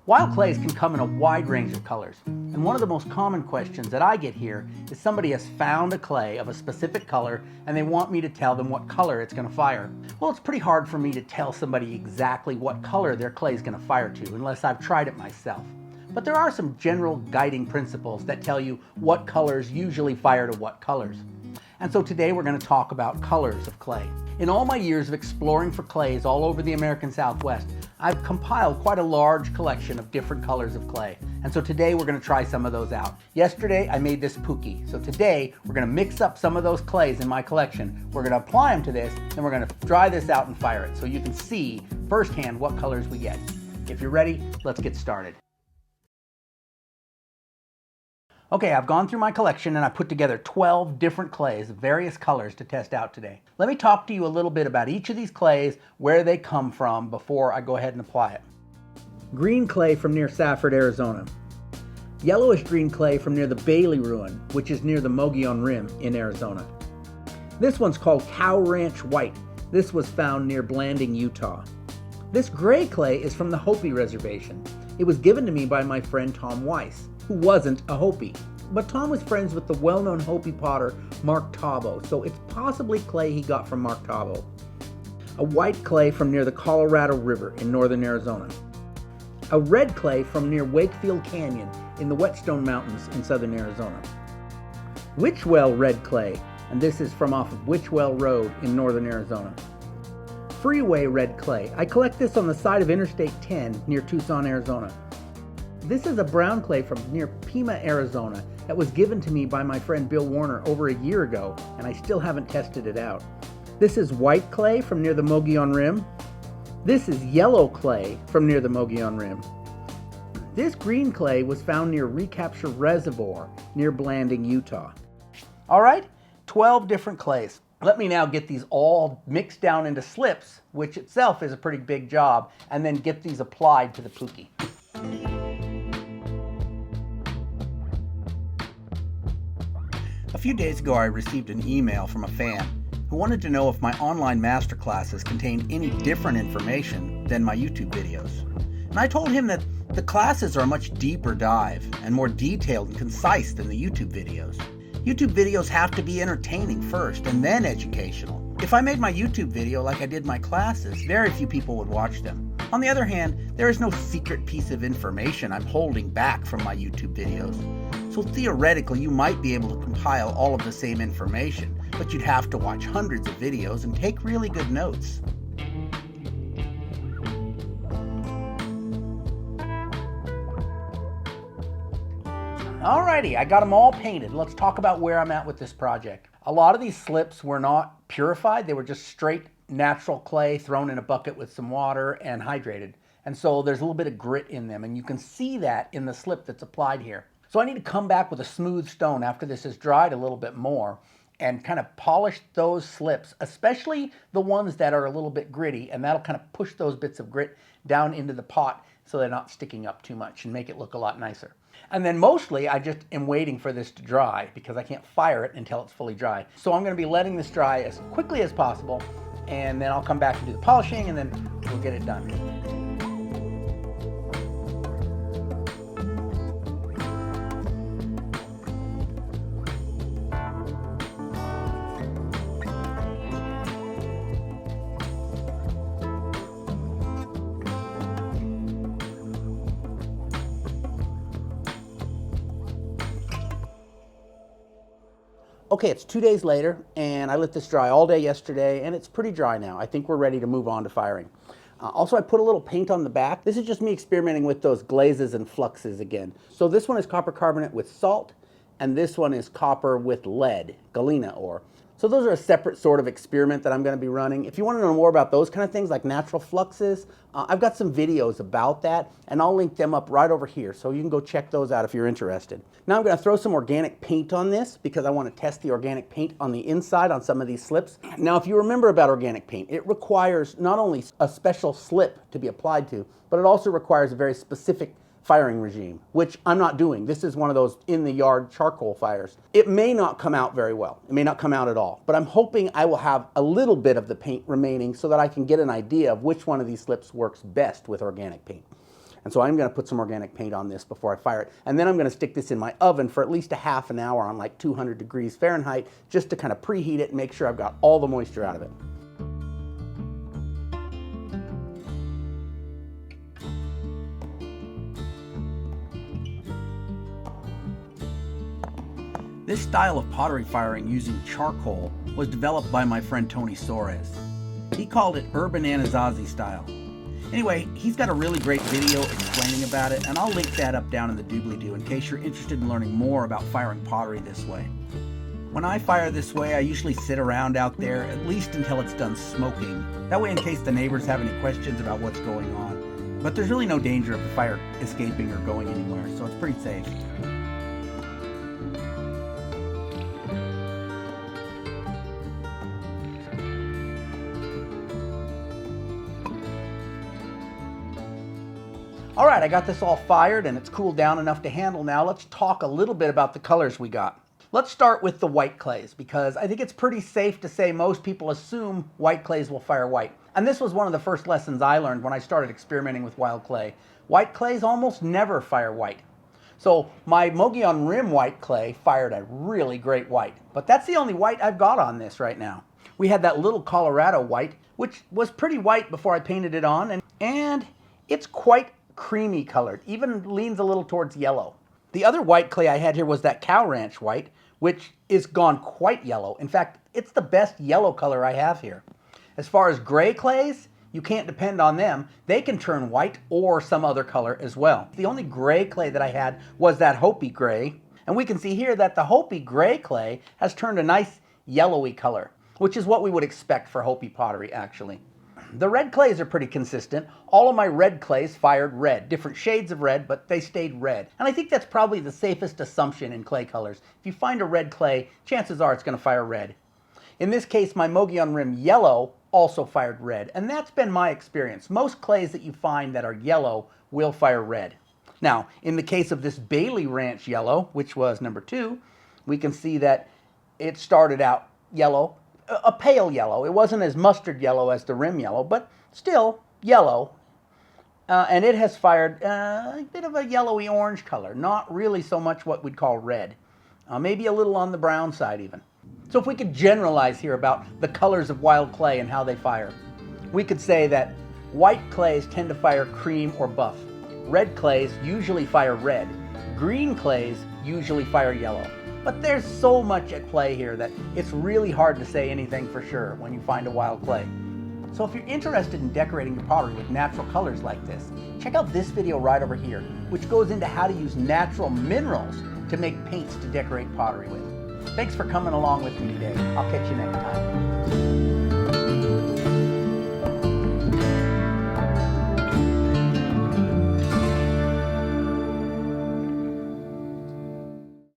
Wild clays can come in a wide range of colors, and one of the most common questions that I get here is somebody has found a clay of a specific color and they want me to tell them what color it's going to fire. Well, it's pretty hard for me to tell somebody exactly what color their clay is going to fire to unless I've tried it myself. But there are some general guiding principles that tell you what colors usually fire to what colors. And so today we're going to talk about colors of clay. In all my years of exploring for clays all over the American Southwest, I've compiled quite a large collection of different colors of clay. And so today we're going to try some of those out. Yesterday I made this pookie. So today we're going to mix up some of those clays in my collection. We're going to apply them to this, and we're going to dry this out and fire it so you can see firsthand what colors we get. If you're ready, let's get started. Okay, I've gone through my collection and I put together 12 different clays of various colors to test out today. Let me talk to you a little bit about each of these clays, where they come from, before I go ahead and apply it. Green clay from near Safford, Arizona. Yellowish green clay from near the Bailey Ruin, which is near the Mogollon Rim in Arizona. This one's called Cow Ranch White. This was found near Blanding, Utah. This gray clay is from the Hopi Reservation. It was given to me by my friend Tom Weiss, who wasn't a Hopi. But Tom was friends with the well-known Hopi potter Mark Tabo, so it's possibly clay he got from Mark Tabo. A white clay from near the Colorado River in northern Arizona. A red clay from near Wakefield Canyon in the Whetstone Mountains in southern Arizona. Witchwell red clay, and this is from off of Witchwell Road in northern Arizona. Freeway red clay. I collect this on the side of Interstate 10 near Tucson, Arizona. This is a brown clay from near Pima, Arizona that was given to me by my friend Bill Warner over a year ago, and I still haven't tested it out. This is white clay from near the Mogollon Rim. This is yellow clay from near the Mogollon Rim. This green clay was found near Recapture Reservoir near Blanding, Utah. All right, 12 different clays. Let me now get these all mixed down into slips, which itself is a pretty big job, and then get these applied to the pookie. A few days ago, I received an email from a fan who wanted to know if my online masterclasses contained any different information than my YouTube videos. And I told him that the classes are a much deeper dive and more detailed and concise than the YouTube videos. YouTube videos have to be entertaining first and then educational. If I made my YouTube video like I did my classes, very few people would watch them. On the other hand, there is no secret piece of information I'm holding back from my YouTube videos. So theoretically, you might be able to compile all of the same information, but you'd have to watch hundreds of videos and take really good notes. Alrighty, I got them all painted. Let's talk about where I'm at with this project. A lot of these slips were not purified. They were just straight natural clay thrown in a bucket with some water and hydrated. And so there's a little bit of grit in them, and you can see that in the slip that's applied here. So I need to come back with a smooth stone after this is dried a little bit more and kind of polish those slips, especially the ones that are a little bit gritty, and that'll kind of push those bits of grit down into the pot so they're not sticking up too much and make it look a lot nicer. And then mostly I just am waiting for this to dry because I can't fire it until it's fully dry. So I'm going to be letting this dry as quickly as possible, and then I'll come back and do the polishing, and then we'll get it done. Okay, it's 2 days later, and I let this dry all day yesterday, and it's pretty dry now. I think we're ready to move on to firing. Also, I put a little paint on the back. This is just me experimenting with those glazes and fluxes again. So this one is copper carbonate with salt, and this one is copper with lead, galena ore. So those are a separate sort of experiment that I'm going to be running. If you want to know more about those kind of things like natural fluxes, I've got some videos about that, and I'll link them up right over here, so you can go check those out if you're interested. Now I'm going to throw some organic paint on this because I want to test the organic paint on the inside on some of these slips. Now if you remember about organic paint, it requires not only a special slip to be applied to, but it also requires a very specific firing regime, which I'm not doing. This is one of those in the yard charcoal fires. It may not come out very well. It may not come out at all, but I'm hoping I will have a little bit of the paint remaining so that I can get an idea of which one of these slips works best with organic paint. And so I'm going to put some organic paint on this before I fire it. And then I'm going to stick this in my oven for at least a half an hour on like 200 degrees Fahrenheit, just to kind of preheat it and make sure I've got all the moisture out of it. This style of pottery firing using charcoal was developed by my friend Tony Soares. He called it Urban Anasazi style. Anyway, he's got a really great video explaining about it, and I'll link that up down in the doobly-doo in case you're interested in learning more about firing pottery this way. When I fire this way, I usually sit around out there at least until it's done smoking. That way, in case the neighbors have any questions about what's going on. But there's really no danger of the fire escaping or going anywhere, so it's pretty safe. All right, I got this all fired and it's cooled down enough to handle now. Let's talk a little bit about the colors we got. Let's start with the white clays, because I think it's pretty safe to say most people assume white clays will fire white. And this was one of the first lessons I learned when I started experimenting with wild clay. White clays almost never fire white. So my Mogollon Rim white clay fired a really great white, but that's the only white I've got on this right now. We had that little Colorado white, which was pretty white before I painted it on, and it's quite creamy colored, even leans a little towards yellow. The other white clay I had here was that Cow Ranch white, which is gone quite yellow. In fact, it's the best yellow color I have here. As far as gray clays, you can't depend on them. They can turn white or some other color as well. The only gray clay that I had was that Hopi gray, and we can see here that the Hopi gray clay has turned a nice yellowy color, which is what we would expect for Hopi pottery actually. The red clays are pretty consistent. All of my red clays fired red, different shades of red, but they stayed red. And I think that's probably the safest assumption in clay colors. If you find a red clay, chances are it's going to fire red. In this case, my Mogollon Rim yellow also fired red, and that's been my experience. Most clays that you find that are yellow will fire red. Now, in the case of this Bailey Ranch yellow, which was number 2, we can see that it started out yellow, a pale yellow. It wasn't as mustard yellow as the rim yellow, but still yellow. And it has fired a bit of a yellowy orange color, not really so much what we'd call red. Maybe a little on the brown side even. So if we could generalize here about the colors of wild clay and how they fire, we could say that white clays tend to fire cream or buff. Red clays usually fire red. Green clays usually fire yellow. But there's so much at play here that it's really hard to say anything for sure when you find a wild clay. So if you're interested in decorating your pottery with natural colors like this, check out this video right over here, which goes into how to use natural minerals to make paints to decorate pottery with. Thanks for coming along with me today. I'll catch you next time.